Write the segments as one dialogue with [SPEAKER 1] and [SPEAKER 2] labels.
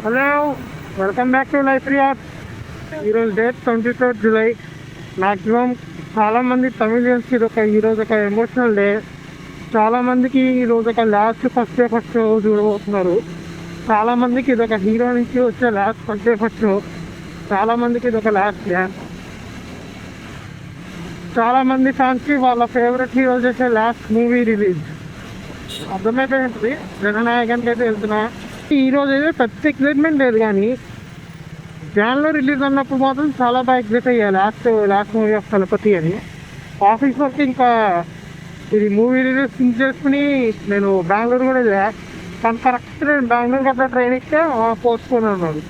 [SPEAKER 1] Hello, welcome back to life Riyadh. ఈరోజు date 23rd July. Maximum చాలామంది తమిళియన్స్కి ఈరోజు ఒక ఎమోషనల్ డే. చాలామందికి ఈరోజు ఒక ఫస్ట్ డే చూడబోతున్నారు. చాలామందికి ఇది ఒక హీరో నుంచి వచ్చే ఫస్ట్ డే షో. చాలామందికి ఇది ఒక లాస్ట్ డే. చాలామంది ఫ్యాన్స్కి వాళ్ళ ఫేవరెట్ హీరో చేసే లాస్ట్ మూవీ రిలీజ్ అర్థమైపోయింది. జననాయకానికి అయితే వెళ్తున్నా. ఈరోజు అయితే పెద్ద ఎక్సైట్మెంట్ లేదు, కానీ జాన్లో రిలీజ్ అన్నప్పుడు మాత్రం చాలా బాగా ఎక్సైట్ అయ్యాయి. లాస్ట్ మూవీ ఆఫ్ తలపతి అని. ఆఫీస్ వర్క్ ఇంకా ఇది మూవీ రిలీజ్ థింక్ చేసుకుని నేను బెంగళూరు కూడా కానీ కరెక్ట్ నేను బెంగళూరుకి అట్లా ట్రైన్ ఎక్కితే పోస్ట్పోన్ అన్నాడు.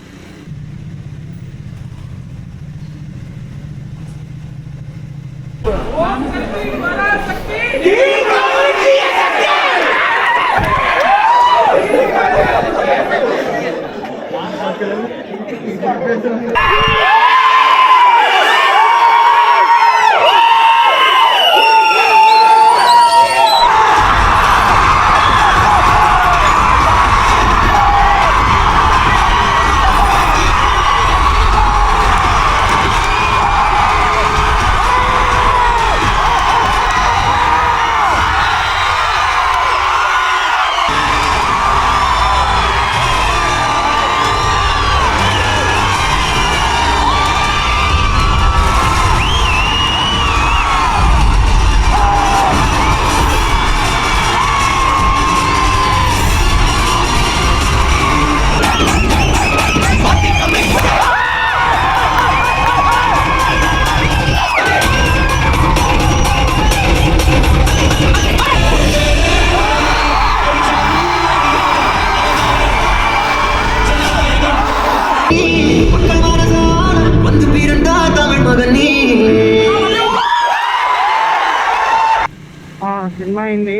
[SPEAKER 1] సినిమా అయింది.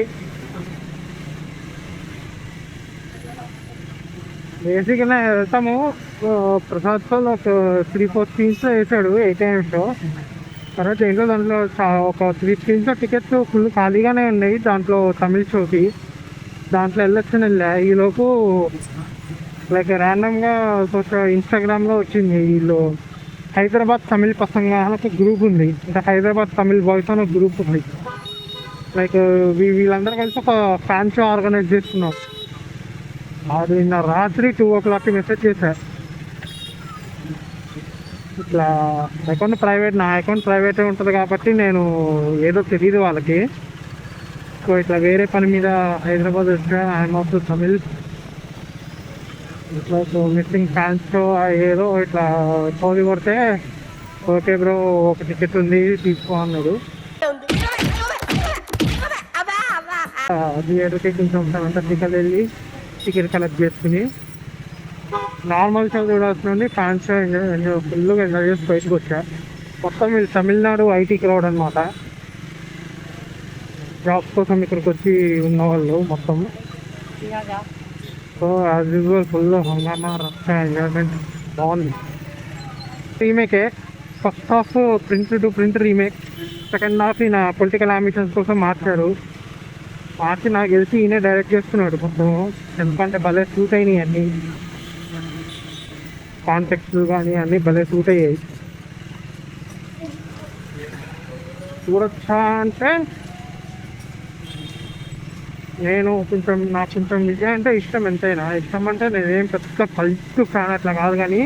[SPEAKER 1] బేసిక్గా వెళ్తాము. ప్రసాద్తో ఒక 3-4 స్క్రీన్స్లో వేసాడు 8 AM షో. తర్వాత ఏంటో దాంట్లో ఒక 3 స్క్రీన్స్లో టికెట్స్ ఫుల్ ఖాళీగానే ఉన్నాయి. దాంట్లో తమిళ షోకి దాంట్లో వెళ్ళొచ్చని ఈలోపు లైక్ ర్యాండమ్గా ఇన్స్టాగ్రామ్లో వచ్చింది. వీళ్ళు హైదరాబాద్ తమిళ్ పసంగా అని ఒక గ్రూప్ ఉంది. అంటే హైదరాబాద్ తమిళ్ బాయ్స్ అని ఒక గ్రూప్ ఉంది. లైక్ వీళ్ళందరూ కలిసి ఒక ఫ్యాన్ షో ఆర్గనైజ్ చేస్తున్నాం. అది నిన్న రాత్రి 2 o'clock మెసేజ్ చేశారు. ఇట్లా నా అకౌంట్ ప్రైవేటే ఉంటుంది కాబట్టి నేను ఏదో తెలియదు వాళ్ళకి. సో ఇట్లా వేరే పని మీద హైదరాబాద్ వచ్చా. ఐఎమ్ ఆఫ్ తమిళ్ ఇట్లా మిస్సింగ్ ఫ్యాన్స్ షో ఏదో ఇట్లా చోది కొడితే ఓకే బ్రో ఒక టికెట్ ఉంది తీసుకో అన్నాడు. థియేటర్కి కొంచెం 7:30 వెళ్ళి టికెట్ కలెక్ట్ చేసుకుని నార్మల్ షో చూడాల్సిన ఫ్యాన్స్ షో ఫుల్గా ఎంజాయ్ చేసి బయటకు వచ్చా. మొత్తం వీళ్ళు తమిళనాడు ఐటీ క్రౌడ్ అనమాట. జాబ్స్ కోసం ఇక్కడికి వచ్చి ఉన్నవాళ్ళు మొత్తం. సో యాజ్ యూజువల్ ఫుల్ హంగామా రచ్చ ఎంజాయ్మెంట్ బాగుంది. రీమేకే. First half print to print remake. Second half ఈయన పొలిటికల్ అంబిషన్స్ కోసం మార్చారు. నాకు తెలిసి ఈయన డైరెక్ట్ చేస్తున్నాడు మొత్తం. ఎందుకంటే భలే షూట్ అయినాయి అన్నీ. కాంటెక్స్ట్ కానీ అన్నీ భలే షూట్ అయ్యాయి. చూడొచ్చా అంటే నాకు కొంచెం విజయ్ అంటే ఇష్టం. ఎంతైనా ఇష్టం అంటే నేనేం పెద్ద కల్ట్ ఫ్యాన్ అట్లా కాదు, కానీ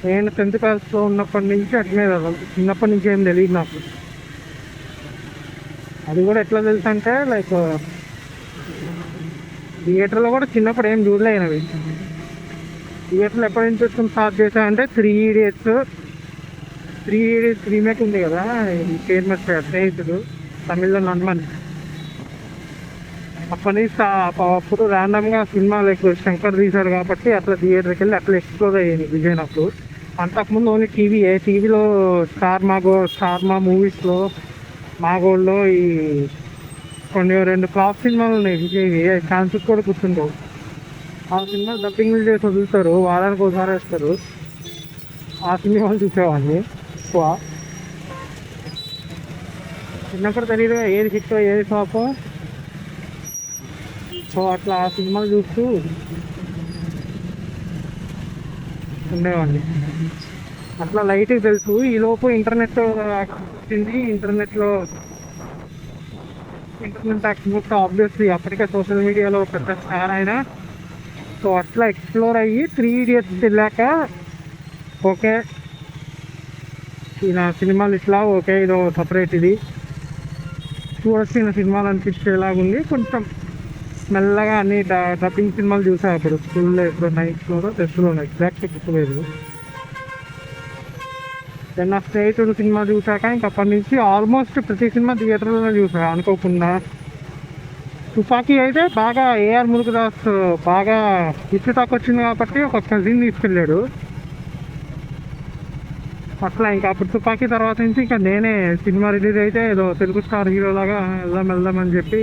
[SPEAKER 1] నేను 10th క్లాస్లో ఉన్నప్పటి నుంచి అట్లనే చిన్నప్పటి నుంచి ఏం తెలియదు నాకు. అది కూడా ఎట్లా తెలుసు అంటే లైక్ థియేటర్లో కూడా చిన్నప్పుడు ఏం చూడలేనవి. థియేటర్లో ఎప్పటి నుంచి వచ్చి స్టార్ట్ చేశానంటే 3 Idiots రీమేక్ ఉంది కదా, ఫేమస్ స్నేహితుడు తమిళ్లో నందమని. అప్పటి నుంచి అప్పుడు ర్యాండమ్గా సినిమా లైక్ శంకర్ తీశాడు కాబట్టి అట్లా థియేటర్కి వెళ్ళి అట్లా ఎక్స్ప్లోర్ అయ్యింది విజయనప్పుడు. అంతకుముందు ఓన్లీ టీవీలో స్టార్ మూవీస్లో మాగోల్లో ఈ కొన్ని 2 ఫ్లాప్ సినిమాలు ఉన్నాయి విజయ్వి. ఛాన్సెస్ కూడా కూర్చుంటావు. ఆ సినిమా డబ్బింగ్లు చేసి వదులుతారు, వారానికి ఒకసారి వేస్తారు. ఆ సినిమాలు చూసేవాడిని ఎక్కువ. చిన్నప్పుడు తెలియదు ఏది హిట్ ఏది ఫ్లాప్. సో అట్లా ఆ సినిమాలు చూస్తూ ఉండేవాడిని. అట్లా లైట్గా తెలుసు. ఈలోపు ఇంటర్నెట్ వచ్చింది. ఇంటర్నెట్ యాక్సెస్ ఆబ్వియస్లీ అప్పటికే సోషల్ మీడియాలో పెద్ద స్టార్ అయినా. సో అట్లా ఎక్స్ప్లోర్ అయ్యి 3 Idiots వెళ్ళాక ఓకే ఈయన సినిమాలు ఇట్లా ఓకే ఇదో సపరేట్ ఇది చూడాల్సిన సినిమాలు అనిపించేలాగుంది. కొంచెం మెల్లగా అన్ని డబ్బింగ్ సినిమాలు చూసాను అప్పుడు స్కూల్లో ఎప్పుడు నైట్స్లో టెస్ట్లో ఎగ్జాక్ట్ గుర్తులేదు. దెన్ నా స్నేహితుడు సినిమా చూసాక ఇంక అప్పటి నుంచి ఆల్మోస్ట్ ప్రతి సినిమా థియేటర్లో చూసాను అనుకోకుండా. తుపాకీ అయితే బాగా ఏఆర్ మురుగదాస్ బాగా ఇచ్చుతాకు వచ్చింది కాబట్టి ఒక కజిన్ తీసుకెళ్ళాడు. అట్లా ఇంకా అప్పుడు తుపాకీ తర్వాత నుంచి ఇంకా నేనే సినిమా రిలీజ్ అయితే ఏదో తెలుగు స్టార్ హీరోలాగా వెళ్దామని చెప్పి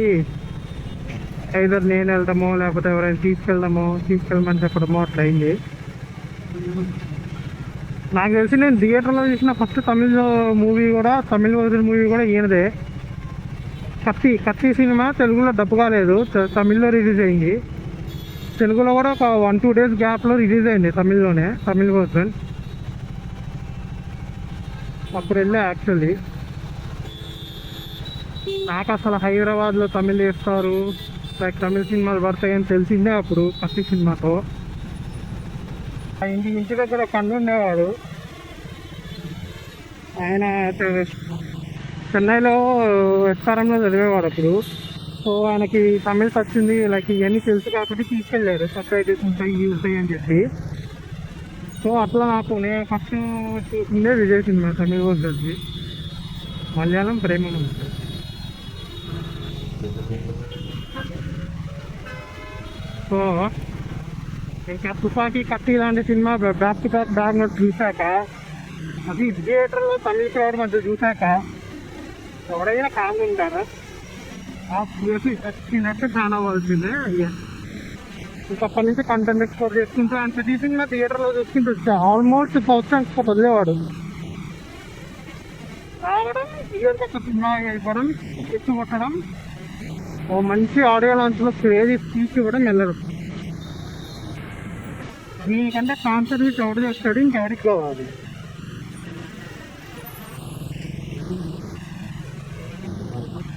[SPEAKER 1] ఐదర్ నేను వెళ్దామో లేకపోతే ఎవరైనా తీసుకెళ్ళమని చెప్పడమో అట్లా అయింది. నాకు తెలిసి నేను థియేటర్లో చూసిన ఫస్ట్ తమిళ వర్జన్ మూవీ కూడా ఈయనదే. కత్తి సినిమా తెలుగులో డబ్బు కాలేదు, తమిళ్లో రిలీజ్ అయింది. తెలుగులో కూడా ఒక 1-2 days గ్యాప్లో రిలీజ్ అయింది తమిళ వర్జన్. అప్పుడు వెళ్ళా. యాక్చువల్లీ నాకు అసలు హైదరాబాద్లో తమిళ్ వేస్తారు లైక్ తమిళ సినిమాలు పడతాయని తెలిసిందే అప్పుడు కత్తి సినిమాతో. ఇంటి దగ్గర ఒక అన్న ఉండేవాడు. ఆయన చెన్నైలో ఎస్ఆర్ఎంలో చదివేవాడు అప్పుడు. సో ఆయనకి తమిళ్ వచ్చింది లైక్ ఇవన్నీ తెలుసు కాబట్టి తీసుకెళ్ళాడు సబ్టైటిల్స్ ఉంటాయి అని చెప్పి. సో అట్లా నేను ఫస్ట్ చూసిందే విజయ్ సినిమా తమిళ వర్జన్ది. మలయాళం ప్రేమ. సో ఇంకా తుపాకీ కత్తి లాంటి cinema back to back note చూశాక అది థియేటర్లో తమిళ క్రౌడ్ మధ్య చూశాక ఎవడైనా కాంగ్ ఉంటారా నచ్చినట్టు చాలా అవ్వాల్సిందే. ఇంకప్పటి నుంచి కంటెంట్ ఎక్స్ప్లోర్ చేసుకుంటూ అంత ప్రతి సినిమా థియేటర్లో చూసుకుంటూ వచ్చా. ఆల్మోస్ట్ సంవత్సరానికి వదిలేవాడు. రావడం థియేటర్ ఒక సినిమా అయిపోవడం ఎత్తు కొట్టడం ఓ మంచి ఆడియో లాంచ్లో క్రేజీ స్పీచ్ ఇవ్వడం వెళ్ళరు. నీకంటే కాన్సర్ట్ ఎవడు చేస్తాడు ఇంకెవరికి కావాలి.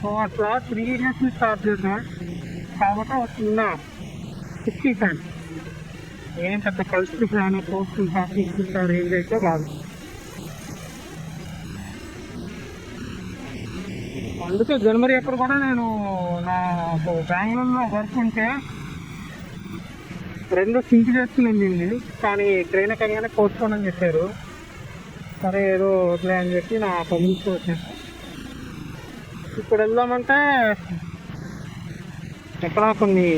[SPEAKER 1] సో అట్లా 3 Idiots స్టార్ట్ చేసిన కాబట్టి ఒక చిన్న 60 ఫ్యాన్. ఏం పెద్ద కల్చర్ ఫ్యాన్ పోస్ట్ ఫ్యాన్ ఏంటైతే కాదు. అందుకే జనవరి అప్పుడు కూడా నేను నా బెంగళూరులో వర్క్ ఉంటే 2 సింక్ చేసుకుని కానీ ట్రైన్ ఎక్కగానే పోస్ట్పోన్ అని చెప్పారు. సరే ఏదో వదిలే అని చెప్పి నా పనులతో వచ్చాను. ఇప్పుడు వెళ్దామంటే ఎక్కడ కొన్ని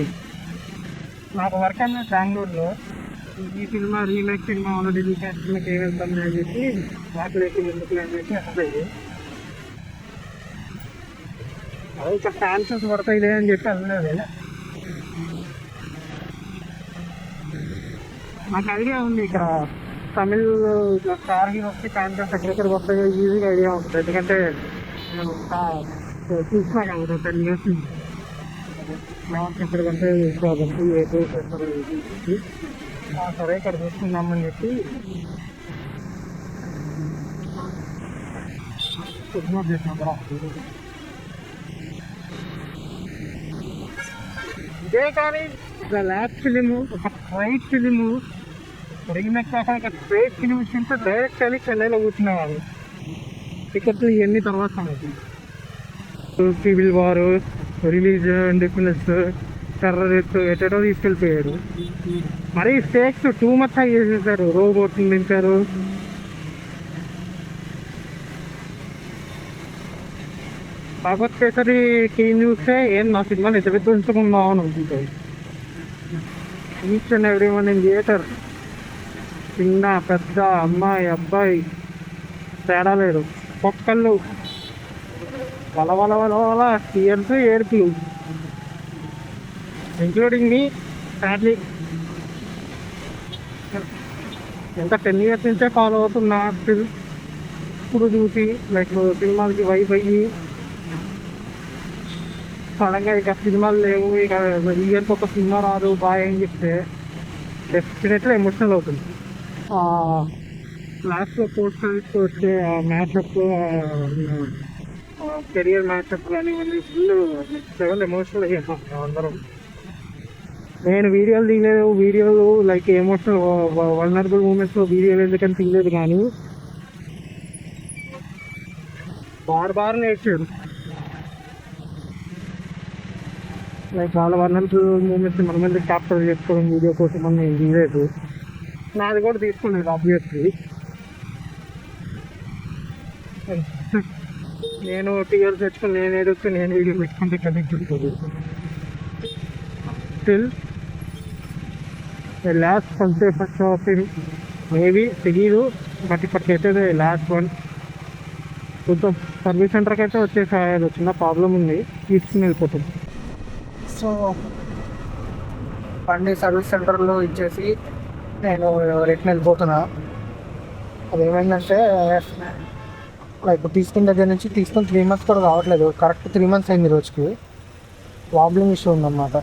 [SPEAKER 1] నాకు వర్క్ అన్నది బెంగళూరులో. ఈ cinema remake cinema already remake ఏం వెళ్తామని అని చెప్పి వాటిలోకి ఎందుకు అని చెప్పి వస్తుంది. అదే ఇక్కడ ఛాన్సెస్ పడతాయిలే అని చెప్పి వెళ్ళలేదు. నాకు ఐడియా ఉంది ఇక్కడ తమిళ్ స్టార్ హీరోస్కి ఛాన్సెస్ ఎక్కడెక్కడ వస్తాయో ఈజీగా ఐడియా ఉంటుంది. ఎందుకంటే నేను చూసినా కదా 10 years నుంచి ఎక్కడికంటే సరే ఇక్కడ చూసుకుందామని చెప్పి ఇగ్నోర్ చేసినా. ఇదే కానీ ఒక ల్యాబ్ ఫిలిము, ఒక స్ట్రైట్ ఫిలిము, రీమేక్ కాకుండా ఒక స్ట్రైట్ ఫిలిం ఇచ్చింటే డైరెక్ట్ వెళ్ళి చెన్నైలో కూర్చునేవాళ్ళు. టికెట్లు ఇవన్నీ తర్వాత మనకి civil war, religion difference, terrorist ఎటో తీసుకెళ్ళిపోయారు. మరీ స్టేక్స్ టూ మచ్ హై చేసేసారు. రోబోట్ని నింపారు. భగవత్ కేసరి టీం చూస్తే ఏం నా సినిమాని ఎంత పెద్ద ఉంచుకుందాం అని అనుకుంటుంది. Each and every one in theatre, చిన్న పెద్ద అమ్మాయి అబ్బాయి తేడా లేదు. ఒక్కళ్ళు వల టీయర్స్ ఏడుపులు, ఇంక్లూడింగ్ మీ ఫ్యామిలీ. ఎంత 10 years నుంచే ఫాలో అవుతున్నా ఇప్పుడు చూసి లైక్ సినిమాలకి వైఫ్ అయ్యి సడన్గా ఇక సినిమాలు లేవు, ఇక ఇయర్కి ఒక సినిమా రాదు బాయ్ అని చెప్తే డెఫినెట్లీ ఎమోషనల్ అవుతుంది. లాస్ట్లో పోస్ట్ వచ్చే మ్యాచ్అప్, కెరియర్ మ్యాచ్అప్ కానివ్వండి, ఫుల్ సెవెన్ ఎమోషనల్ అయ్యాం అందరం. నేను వీడియోలు తీయలేదు, వీడియోలు లైక్ ఎమోషనల్ వల్నరబుల్ మూమెంట్స్లో వీడియోలు ఎందుకని తీయలేదు, కానీ బార్ నేర్చాడు. లైక్ వాళ్ళ వల్నరబుల్ మూమెంట్స్ మన మీద క్యాప్చర్ చేసుకోవడం వీడియో కోసం అని నేను తీయలేదు. నాది కూడా తీసుకునేది ఆబ్వియస్లీ. నేను టీఆర్స్ తెచ్చుకుని నేను ఏదొచ్చి నేను వీడియో పెట్టుకుంటే కనెక్ట్ ఉంటుంది. Still last first day first shopping maybe తెలియదు, బట్ ఇప్పటికైతే లాస్ట్ వన్ చూద్దాం. సర్వీస్ సెంటర్కి అయితే వచ్చేసారు, చిన్న ప్రాబ్లం ఉంది, తీసుకుని వెళ్ళిపోతుంది. సో బండి సర్వీస్ సెంటర్లో ఇచ్చేసి నేను రిటర్న్ వెళ్ళిపోతున్నా. అదేమైందంటే లైక్ తీసుకున్న దగ్గర నుంచి తీసుకుని 3 months కూడా రావట్లేదు, కరెక్ట్ 3 months అయింది రోజుకి. వాబ్లింగ్ ఇష్యూ ఉందన్నమాట.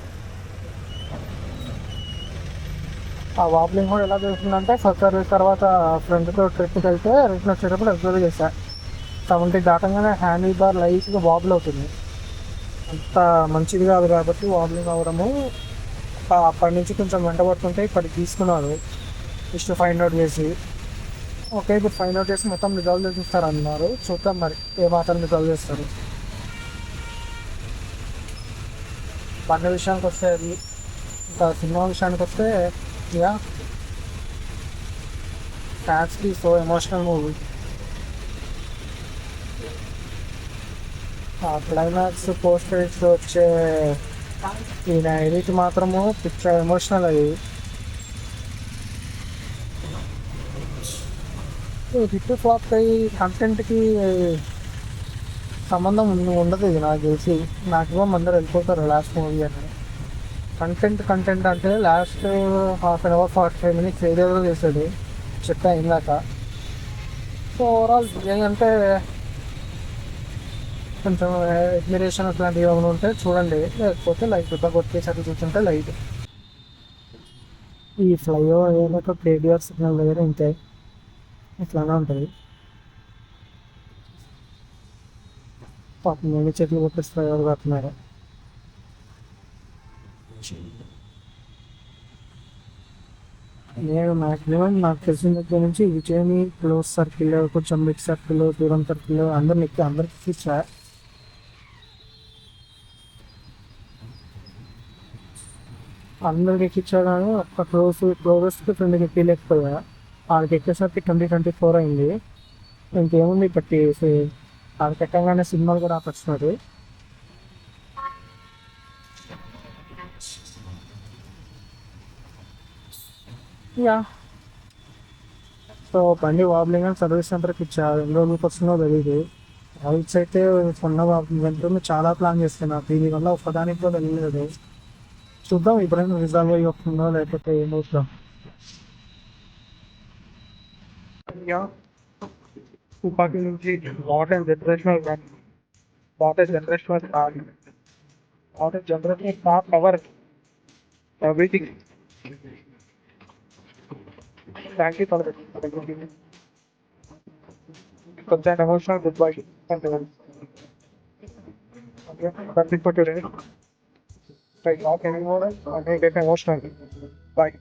[SPEAKER 1] ఆ వాబ్లింగ్ కూడా ఎలా చేస్తుందంటే ఫస్ట్ సర్వీస్ తర్వాత ఫ్రెండ్తో ట్రిప్కి వెళ్తే రిటర్న్ వచ్చేటప్పుడు అబ్జర్వ్ చేశాను, 70 దాటంగానే హ్యాండిల్ బార్ లైట్గా వాబుల్ అవుతుంది. అంత మంచిది కాదు కాబట్టి వాబ్లింగ్ అవ్వడము. అప్పటి నుంచి కొంచెం వెంటబడుతుంటే ఇప్పటికి తీసుకున్నారు ఇష్యూ ఫైండ్ అవుట్ చేసి. ఓకే, ఇప్పుడు ఫైండ్ అవుట్ చేసి మొత్తం రిజాల్వ్ చేస్తారు అన్నారు. చూద్దాం మరి ఏ మాత్రం రిజాల్వ్ చేస్తారు. బండి విషయానికి వస్తే అది, ఇంకా సినిమా విషయానికి వస్తే యా ఫ్యాన్స్కి సో ఎమోషనల్ మూవీ. ఆ క్లైమాక్స్ పోస్ట్ క్రెడిట్స్ వచ్చే ఈయన ఎడిట్ మాత్రము పిక్చర్ ఎమోషనల్ అయ్యి హిట్ ఫ్లాప్ అయ్యి కంటెంట్కి సంబంధం ఉండదు. ఇది నాకు తెలిసి మ్యాక్సిమం అందరు వెళ్ళిపోతారు లాస్ట్ మూవీ అని. కంటెంట్ అంటే last half an hour 45 minutes ఏదేదో చేశాడు చెక్క ఇందాక. సో ఓవరాల్ ఏంటంటే కొంచెం అడ్మిరేషన్ అట్లాంటివి ఏమైనా ఉంటే చూడండి, లేకపోతే లైట్ ఇట్లా కొట్టేసరికి చూస్తుంటే లైట్. ఈ ఫ్లైఓవర్ ఏదో కేబిఆర్ సిగ్నల్ దగ్గర ఇంతే ఇట్లానే ఉంటుంది. పాపం మేము చెట్లు కొట్టేసి ఫ్లైఓవర్ కడుతున్నారు. నేను మ్యాక్సిమం నాకు తెలిసిన దగ్గర నుంచి విజయని క్లోజ్ సర్కిల్, కొంచెం మిడ్ సర్కిల్, దూరం సర్కిల్ అందరికి ఇచ్చా. అందరికి ఎక్కించాను, ఒక్క క్లోజెస్ట్ ఫ్రెండ్కి ఎక్కిలేకపోయా. వాళ్ళకి ఎక్కేసరికి 2024 అయింది. ఇంకేముంది బట్టి వాళ్ళకి ఎక్కగానే సినిమాలు కూడా ఆపొచ్చినారు. యా సో బండి వాబ్లింగ్ అని సర్వీస్ సెంటర్కి ఇచ్చా. 2 రోజులకి వస్తుందో తెలియదు. హౌస్ అయితే కొన్న వెంటనే చాలా ప్లాన్ చేస్తున్నా, దీనివల్ల ఒక్కదానికి కూడా వెళ్ళలేదు. చూద్దాం ఎప్పుడైనా రిజాల్వ్ అయ్యి వస్తుందో లేకపోతే ఏమవుతుందో. తుపాకీ నుంచి water generation cover everything. Thank you for కొంచెం emotional goodbye. That's it for today. Like, not anymore. I think it's emotional. Bye.